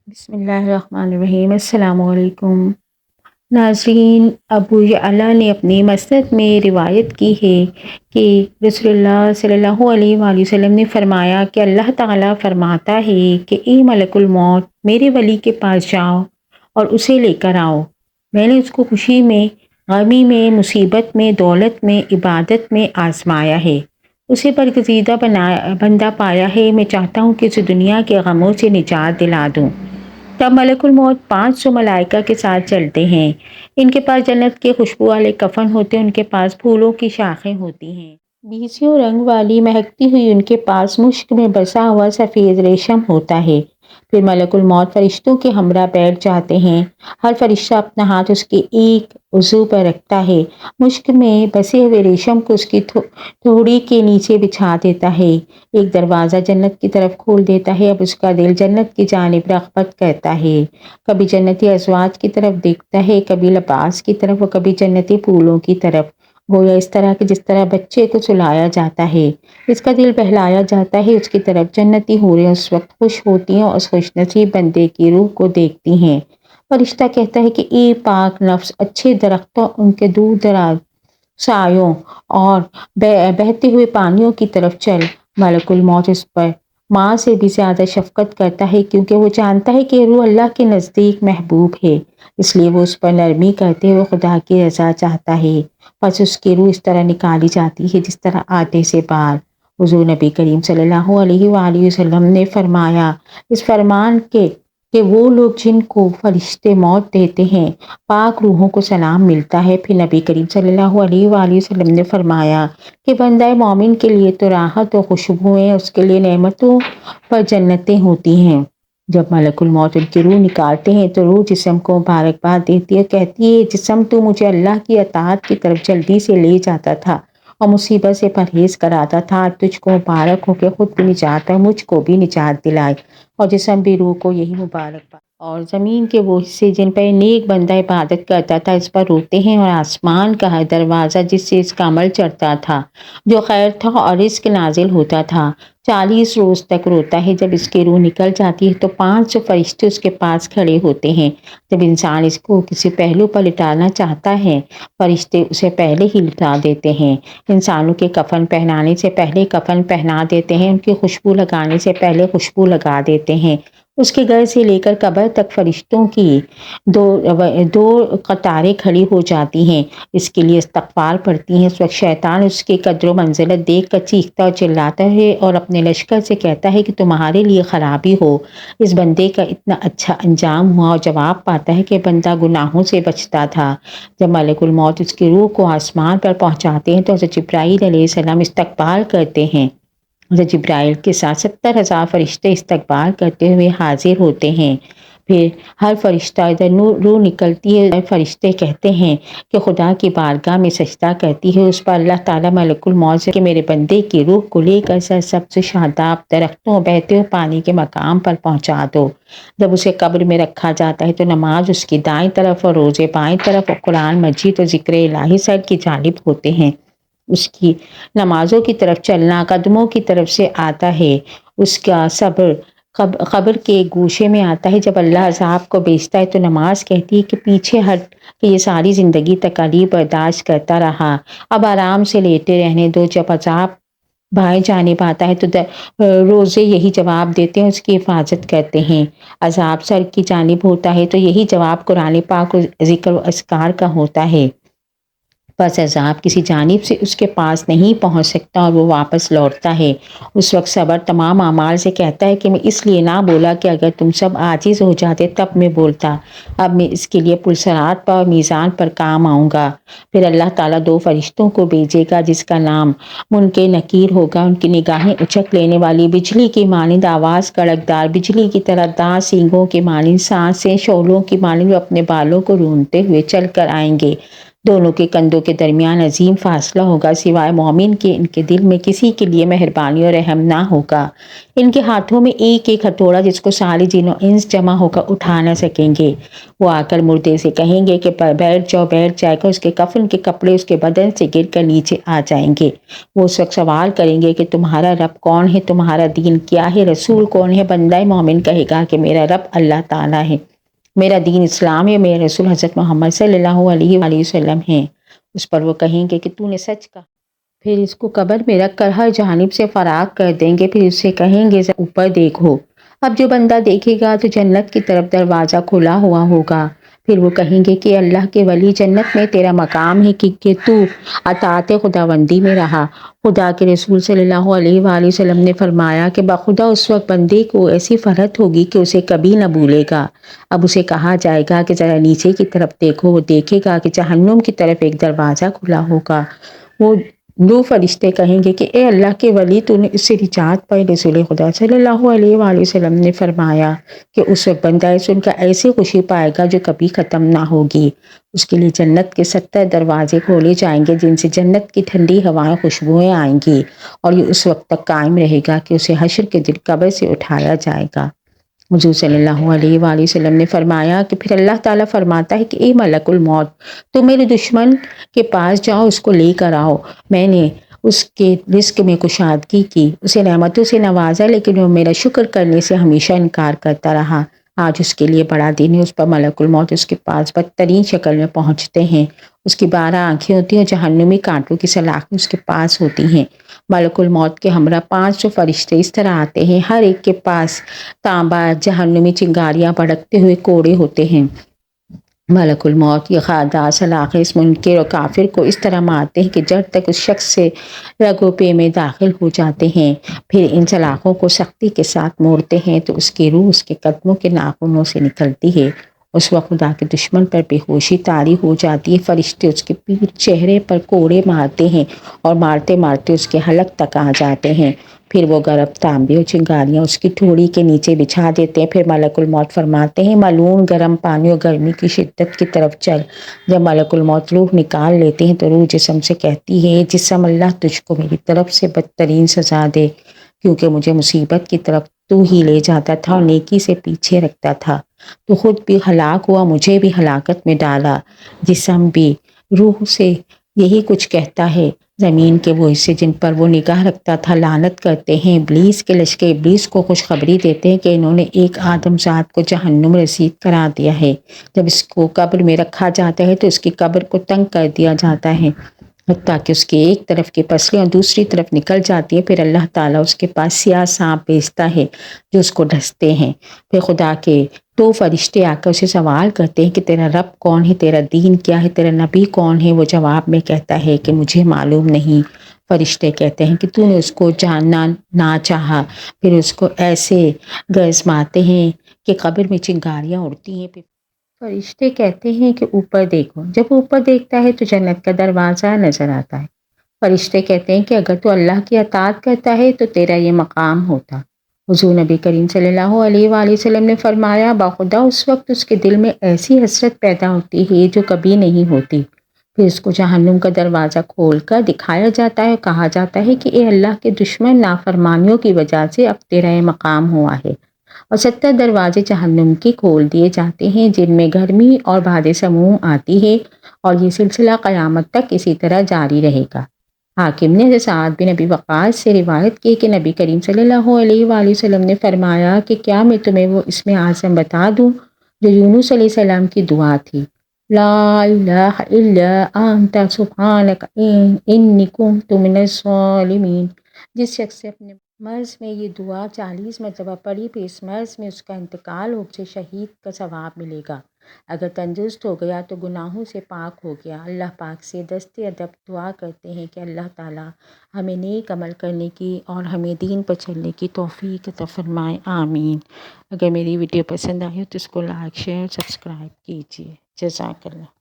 بسم اللہ الرحمن الرحیم۔ السلام علیکم ناظرین، ابو یعلا نے اپنی مسند میں روایت کی ہے کہ رسول اللہ صلی اللہ علیہ وآلہ وسلم نے فرمایا کہ اللہ تعالیٰ فرماتا ہے کہ اے ملک الموت، میرے ولی کے پاس جاؤ اور اسے لے کر آؤ۔ میں نے اس کو خوشی میں، غمی میں، مصیبت میں، دولت میں، عبادت میں آزمایا ہے، اسے برگزیدہ بندہ پایا ہے۔ میں چاہتا ہوں کہ اسے دنیا کے غموں سے نجات دلا دوں۔ تب ملک الموت 500 ملائکہ کے ساتھ چلتے ہیں۔ ان کے پاس جنت کے خوشبو والے کفن ہوتے ہیں، ان کے پاس پھولوں کی شاخیں ہوتی ہیں، بیسیوں رنگ والی مہکتی ہوئی ان کے پاس مشک میں بسا ہوا سفید ریشم ہوتا ہے۔ پھر ملک الموت فرشتوں کے ہمراہ بیٹھ جاتے ہیں۔ ہر فرشتہ اپنا ہاتھ اس کے ایک عضو پر رکھتا ہے، مشک میں بسے ہوئے ریشم کو اس کی تھوڑی کے نیچے بچھا دیتا ہے۔ ایک دروازہ جنت کی طرف کھول دیتا ہے۔ اب اس کا دل جنت کی جانب رغبت کرتا ہے، کبھی جنتی ازواج کی طرف دیکھتا ہے، کبھی لباس کی طرف اور کبھی جنتی پھولوں کی طرف، گویا اس طرح کہ جس طرح بچے کو سلایا جاتا ہے، اس کا دل بہلایا جاتا ہے اس کی طرف۔ جنتی حوریں اس وقت خوش ہوتی ہیں اور اس خوش نصیب بندے کی روح کو دیکھتی ہیں۔ فرشتہ کہتا ہے کہ اے پاک نفس، اچھے درختوں، ان کے دور دراز سایوں اور بہتے ہوئے پانیوں کی طرف چل۔ ملک الموت اس پر ماں سے بھی زیادہ شفقت کرتا ہے، کیونکہ وہ جانتا ہے کہ روح اللہ کے نزدیک محبوب ہے، اس لیے وہ اس پر نرمی کرتے ہوئے خدا کی رضا چاہتا ہے۔ پس اس کی روح اس طرح نکالی جاتی ہے جس طرح آٹے سے بال۔ حضور نبی کریم صلی اللہ علیہ وآلہ وسلم نے فرمایا اس فرمان کے کہ وہ لوگ جن کو فرشتے موت دیتے ہیں، پاک روحوں کو سلام ملتا ہے۔ پھر نبی کریم صلی اللہ علیہ وآلہ وسلم نے فرمایا کہ بندہ مومن کے لیے تو راحت و خوشبوئیں، اس کے لیے نعمتوں پر جنتیں ہوتی ہیں۔ جب ملک الموت ان کی روح نکالتے ہیں تو روح جسم کو مبارکباد دیتی ہے، کہتی ہے جسم تو مجھے اللہ کی اطاعت کی طرف جلدی سے لے جاتا تھا اور مصیبت سے پرہیز کراتا تھا، تجھ کو مبارک ہو کہ خود بھی نجات اور مجھ کو بھی نجات دلائے، اور جسم بھی روح کو یہی مبارکباد۔ اور زمین کے وہ حصے جن پر نیک بندہ عبادت کرتا تھا اس پر روتے ہیں، اور آسمان کا ہر دروازہ جس سے اس کا عمل چڑھتا تھا، جو خیر تھا اور رزق نازل ہوتا تھا، 40 روز تک روتا ہے۔ جب اس کی روح نکل جاتی ہے تو 500 فرشتے اس کے پاس کھڑے ہوتے ہیں۔ جب انسان اس کو کسی پہلو پر لٹانا چاہتا ہے، فرشتے اسے پہلے ہی لٹا دیتے ہیں۔ انسانوں کے کفن پہنانے سے پہلے کفن پہنا دیتے ہیں، ان کی خوشبو لگانے سے پہلے خوشبو لگا دیتے ہیں۔ اس کے گھر سے لے کر قبر تک فرشتوں کی دو قطاریں کھڑی ہو جاتی ہیں، اس کے لیے استغفار پڑھتی ہیں۔ اس وقت شیطان اس کی قدر و منزلت دیکھ کر چیختا اور چلاتا ہے اور اپنے لشکر سے کہتا ہے کہ تمہارے لیے خرابی ہو، اس بندے کا اتنا اچھا انجام ہوا، اور جواب پاتا ہے کہ بندہ گناہوں سے بچتا تھا۔ جب ملک الموت اس کی روح کو آسمان پر پہنچاتے ہیں تو حضرت جبرائیل علیہ السلام استقبال کرتے ہیں۔ حضرت جبرائیل کے ساتھ 70,000 فرشتے استقبال کرتے ہوئے حاضر ہوتے ہیں۔ پھر ہر فرشتہ ادھر روح نکلتی ہے، فرشتے کہتے ہیں کہ خدا کی بارگاہ میں سجدہ کرتی ہے۔ اس پر اللہ تعالیٰ ملک الموت سے کہ میرے بندے کی روح کو لے کر سرسبز شاداب درختوں، بہتے ہوئے پانی کے مقام پر پہنچا دو۔ جب اسے قبر میں رکھا جاتا ہے تو نماز اس کی دائیں طرف اور روزے بائیں طرف، اور قرآن مجید اور ذکر الہی سر کی جانب ہوتے ہیں۔ اس کی نمازوں کی طرف چلنا قدموں کی طرف سے آتا ہے، اس کا صبر قبر کے گوشے میں آتا ہے۔ جب اللہ عذاب کو بھیجتا ہے تو نماز کہتی ہے کہ پیچھے ہٹ، کہ یہ ساری زندگی تکالیف برداشت کرتا رہا، اب آرام سے لیٹے رہنے دو۔ جب عذاب بائیں جانب آتا ہے تو روزے یہی جواب دیتے ہیں، اس کی حفاظت کرتے ہیں۔ عذاب سر کی جانب ہوتا ہے تو یہی جواب قرآن پاک و ذکر و اذکار کا ہوتا ہے۔ پس عذاب کسی جانب سے اس کے پاس نہیں پہنچ سکتا اور وہ واپس لوٹتا ہے۔ اس وقت صبر تمام اعمال سے کہتا ہے کہ میں اس لیے نہ بولا کہ اگر تم سب عاجز ہو جاتے تب میں بولتا، اب میں اس کے لیے پلسرات پر اور میزان پر کام آؤں گا۔ پھر اللہ تعالیٰ 2 فرشتوں کو بھیجے گا جس کا نام منکر نکیر ہوگا۔ ان کی نگاہیں اچک لینے والی بجلی کی مانند، آواز کڑکدار بجلی کی طرح، دانت سینگوں کی مانند، سانسیں شعلوں کی مانند، وہ اپنے بالوں کو رونتے ہوئے چل کر آئیں گے۔ دونوں کے کندھوں کے درمیان عظیم فاصلہ ہوگا، سوائے مومن کے ان کے دل میں کسی کے لیے مہربانی اور رحم نہ ہوگا۔ ان کے ہاتھوں میں ایک ایک ہتھوڑا جس کو سارے جن و انس جمع ہو کر اٹھا نہ سکیں گے۔ وہ آ کر مردے سے کہیں گے کہ بیٹھ جائے گا، اس کے کفن کے کپڑے اس کے بدن سے گر کر نیچے آ جائیں گے۔ وہ اس وقت سوال کریں گے کہ تمہارا رب کون ہے، تمہارا دین کیا ہے، رسول کون ہے؟ بندہ مومن کہے گا کہ میرا رب اللہ تعالیٰ ہے، میرا دین اسلام ہے، میرے رسول حضرت محمد صلی اللہ علیہ وآلہ وسلم ہیں۔ اس پر وہ کہیں گے کہ تو نے سچ کہا۔ پھر اس کو قبر میں رکھ کر ہر جانب سے فراغ کر دیں گے، پھر اس سے کہیں گے اوپر دیکھو۔ اب جو بندہ دیکھے گا تو جنت کی طرف دروازہ کھلا ہوا ہوگا۔ پھر وہ کہیں گے کہ اللہ کے ولی، جنت میں تیرا مقام ہے کہ تو اطاعت خداوندی میں رہا۔ خدا کے رسول صلی اللہ علیہ وآلہ وسلم نے فرمایا کہ بخدا اس وقت بندے کو ایسی فرحت ہوگی کہ اسے کبھی نہ بھولے گا۔ اب اسے کہا جائے گا کہ ذرا نیچے کی طرف دیکھو۔ وہ دیکھے گا کہ جہنم کی طرف ایک دروازہ کھلا ہوگا۔ وہ دو فرشتے کہیں گے کہ اے اللہ کے ولی، تو نے اس سے نجات پائی۔ رسول خدا صلی اللہ علیہ وآلہ وسلم نے فرمایا کہ اس وقت بندہ سن کر ایسی خوشی پائے گا جو کبھی ختم نہ ہوگی۔ اس کے لیے جنت کے 70 دروازے کھولے جائیں گے جن سے جنت کی ٹھنڈی ہوائیں، خوشبوئیں آئیں گی، اور یہ اس وقت تک قائم رہے گا کہ اسے حشر کے دن قبر سے اٹھایا جائے گا۔ حضور صلی اللہ علیہ وآلہ وسلم نے فرمایا کہ پھر اللہ تعالیٰ فرماتا ہے کہ اے ملک الموت، تم میرے دشمن کے پاس جاؤ، اس کو لے کر آؤ۔ میں نے اس کے رزق میں کشادگی کی، اسے نعمتوں سے نوازا، لیکن وہ میرا شکر کرنے سے ہمیشہ انکار کرتا رہا۔ آج اس کے لیے بڑا دن ہے۔ اس پر ملک الموت اس کے پاس بدترین شکل میں پہنچتے ہیں۔ اس کی 12 آنکھیں ہوتی ہیں اور جہنمی کانٹوں کی سلاخیں اس کے پاس ہوتی ہیں۔ ملک الموت کے ہمراہ 500 فرشتے اس طرح آتے ہیں، ہر ایک کے پاس تانبا جہنمی چنگاریاں بھڑکتے ہوئے کوڑے ہوتے ہیں۔ ملک الموت یہ خاردار سلاخیں اس منکر اور کافر کو اس طرح مارتے ہیں کہ جڑ تک اس شخص سے رگو پے میں داخل ہو جاتے ہیں۔ پھر ان سلاخوں کو سختی کے ساتھ موڑتے ہیں تو اس کی روح اس کے قدموں کے ناخنوں سے نکلتی ہے۔ اس وقت خدا کے دشمن پر بے ہوشی طاری ہو جاتی ہے۔ فرشتے اس کے چہرے پر کوڑے مارتے ہیں اور مارتے مارتے اس کے حلق تک آ جاتے ہیں۔ پھر وہ گرم تانبے اور چنگاریاں اس کی ٹھوڑی کے نیچے بچھا دیتے ہیں۔ پھر ملک الموت فرماتے ہیں ملعون گرم پانی اور گرمی کی شدت کی طرف چل۔ جب ملک الموت روح نکال لیتے ہیں تو روح جسم سے کہتی ہے جسم، اللہ تجھ کو میری طرف سے بدترین سزا دے، کیونکہ مجھے مصیبت کی طرف تو ہی لے جاتا تھا اور نیکی سے پیچھے رکھتا تھا۔ تو خود بھی ہلاک ہوا، مجھے بھی ہلاکت میں ڈالا۔ جسم بھی روح سے یہی کچھ کہتا ہے۔ زمین کے وہ حصے جن پر وہ نگاہ رکھتا تھا لعنت کرتے ہیں۔ ابلیس کے لشکر ابلیس کو خوشخبری دیتے ہیں کہ انہوں نے ایک آدم ذات کو جہنم رسید قرار دیا ہے۔ جب اس کو قبر میں رکھا جاتا ہے تو اس کی قبر کو تنگ کر دیا جاتا ہے، حتیٰ کہ اس کے ایک طرف کی پسلیاں اور دوسری طرف نکل جاتی ہیں۔ پھر اللہ تعالیٰ اس کے پاس سیاہ سانپ بھیجتا ہے جو اس کو ڈستے ہیں۔ پھر خدا کے 2 فرشتے آ کر اسے سوال کرتے ہیں کہ تیرا رب کون ہے، تیرا دین کیا ہے، تیرا نبی کون ہے؟ وہ جواب میں کہتا ہے کہ مجھے معلوم نہیں۔ فرشتے کہتے ہیں کہ تو نے اس کو جاننا نہ چاہا۔ پھر اس کو ایسے گرز مارتے ہیں کہ قبر میں چنگاریاں اڑتی ہیں۔ فرشتے کہتے ہیں کہ اوپر دیکھو۔ جب اوپر دیکھتا ہے تو جنت کا دروازہ نظر آتا ہے۔ فرشتے کہتے ہیں کہ اگر تو اللہ کی اطاعت کرتا ہے تو تیرا یہ مقام ہوتا۔ حضور نبی کریم صلی اللہ علیہ وآلہ وسلم نے فرمایا بخدا اس وقت اس کے دل میں ایسی حسرت پیدا ہوتی ہے جو کبھی نہیں ہوتی۔ پھر اس کو جہنم کا دروازہ کھول کر دکھایا جاتا ہے اور کہا جاتا ہے کہ اے اللہ کے دشمن، نافرمانیوں کی وجہ سے اب تیرا یہ مقام ہوا ہے، اور 70 دروازے جہنم کے کھول دیے جاتے ہیں جن میں گرمی اور باد سموم آتی ہے، اور یہ سلسلہ قیامت تک اسی طرح جاری رہے گا۔ حاکم نے سعد بن ابی وقاص سے روایت کی کہ نبی کریم صلی اللہ علیہ وآلہ وسلم نے فرمایا کہ کیا میں تمہیں وہ اسم اعظم بتا دوں جو یونس علیہ السلام کی دعا تھی، لا الہ الا انت سبحانک انی کنت من الظالمین۔ جس شخص سے اپنے مرض میں یہ دعا 40 مرتبہ پڑھی، پھر اس مرض میں اس کا انتقال ہو سے شہید کا ثواب ملے گا۔ اگر تندرست ہو گیا تو گناہوں سے پاک ہو گیا۔ اللہ پاک سے دست ادب دعا کرتے ہیں کہ اللہ تعالیٰ ہمیں نیک عمل کرنے کی اور ہمیں دین پر چلنے کی توفیق عطا فرمائے، آمین۔ اگر میری ویڈیو پسند آئی ہو تو اس کو لائک، شیئر، سبسکرائب کیجیے۔ جزاک اللہ۔